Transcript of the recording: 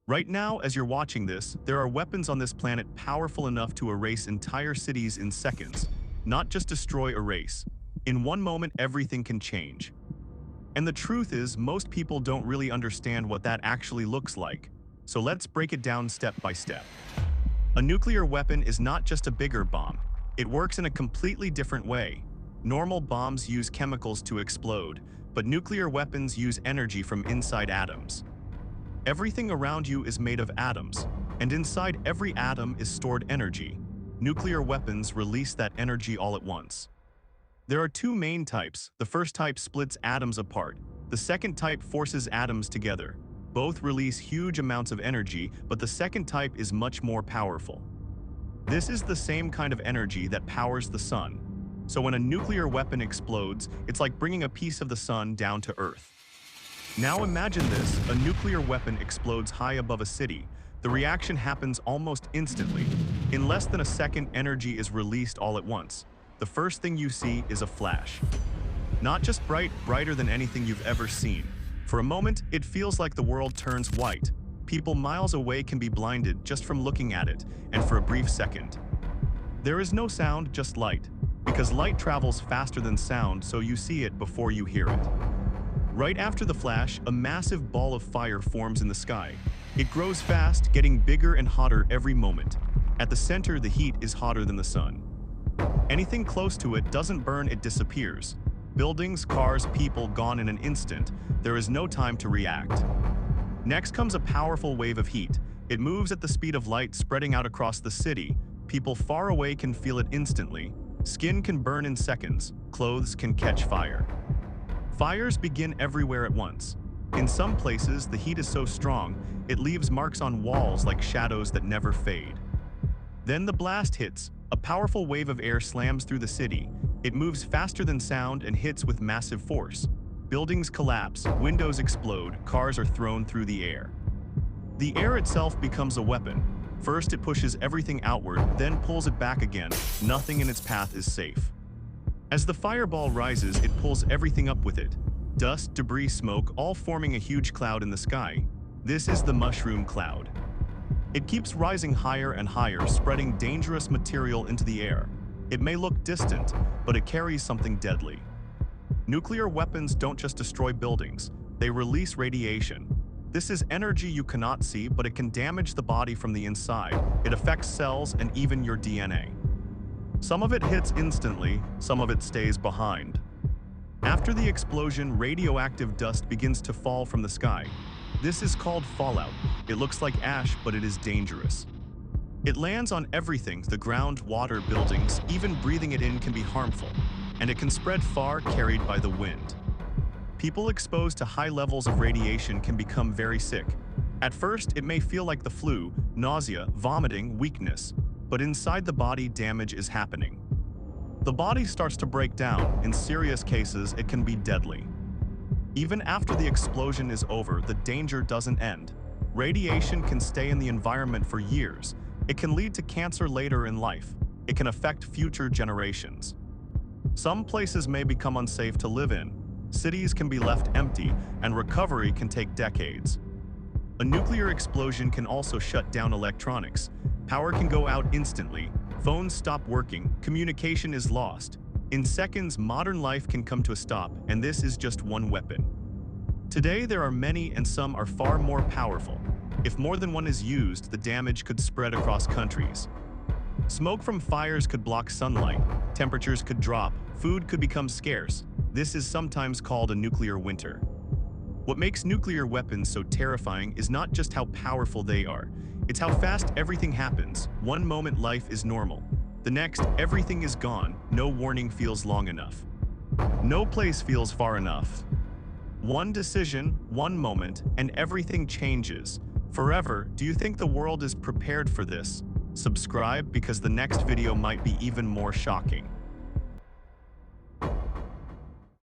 Right now, as you're watching this, there are weapons on this planet powerful enough to erase entire cities in seconds, not just destroy, erase. In one moment, everything can change. And the truth is, most people don't really understand what that actually looks like. So let's break it down step by step. A nuclear weapon is not just a bigger bomb. It works in a completely different way. Normal bombs use chemicals to explode, but nuclear weapons use energy from inside atoms. Everything around you is made of atoms, and inside every atom is stored energy. Nuclear weapons release that energy all at once. There are two main types. The first type splits atoms apart. The second type forces atoms together. Both release huge amounts of energy, but the second type is much more powerful. This is the same kind of energy that powers the sun. So when a nuclear weapon explodes, it's like bringing a piece of the sun down to Earth. Now imagine this, a nuclear weapon explodes high above a city. The reaction happens almost instantly. In less than a second, energy is released all at once. The first thing you see is a flash. Not just bright, brighter than anything you've ever seen. For a moment, it feels like the world turns white. People miles away can be blinded just from looking at it, and for a brief second. There is no sound, just light. Because light travels faster than sound, so you see it before you hear it. Right after the flash, a massive ball of fire forms in the sky. It grows fast, getting bigger and hotter every moment. At the center, the heat is hotter than the sun. Anything close to it doesn't burn, it disappears. Buildings, cars, people gone in an instant. There is no time to react. Next comes a powerful wave of heat. It moves at the speed of light, spreading out across the city. People far away can feel it instantly. Skin can burn in seconds. Clothes can catch fire. Fires begin everywhere at once. In some places, the heat is so strong, it leaves marks on walls like shadows that never fade. Then the blast hits. A powerful wave of air slams through the city. It moves faster than sound and hits with massive force. Buildings collapse, windows explode, cars are thrown through the air. The air itself becomes a weapon. First, it pushes everything outward, then pulls it back again. Nothing in its path is safe. As the fireball rises, it pulls everything up with it. Dust, debris, smoke, all forming a huge cloud in the sky. This is the mushroom cloud. It keeps rising higher and higher, spreading dangerous material into the air. It may look distant, but it carries something deadly. Nuclear weapons don't just destroy buildings, they release radiation. This is energy you cannot see, but it can damage the body from the inside. It affects cells and even your DNA. Some of it hits instantly, some of it stays behind. After the explosion, radioactive dust begins to fall from the sky. This is called fallout. It looks like ash, but it is dangerous. It lands on everything, the ground, water, buildings. Even breathing it in can be harmful, and it can spread far, carried by the wind. People exposed to high levels of radiation can become very sick. At first, it may feel like the flu, nausea, vomiting, weakness. But inside the body, damage is happening. The body starts to break down. In serious cases, it can be deadly. Even after the explosion is over, the danger doesn't end. Radiation can stay in the environment for years. It can lead to cancer later in life. It can affect future generations. Some places may become unsafe to live in. Cities can be left empty, and recovery can take decades. A nuclear explosion can also shut down electronics. Power can go out instantly, phones stop working, communication is lost. In seconds, modern life can come to a stop, and this is just one weapon. Today, there are many, and some are far more powerful. If more than one is used, the damage could spread across countries. Smoke from fires could block sunlight, temperatures could drop, food could become scarce. This is sometimes called a nuclear winter. What makes nuclear weapons so terrifying is not just how powerful they are. It's how fast everything happens. One moment life is normal. The next, everything is gone. No warning feels long enough. No place feels far enough. One decision, one moment, and everything changes. Forever. Do you think the world is prepared for this? Subscribe because the next video might be even more shocking.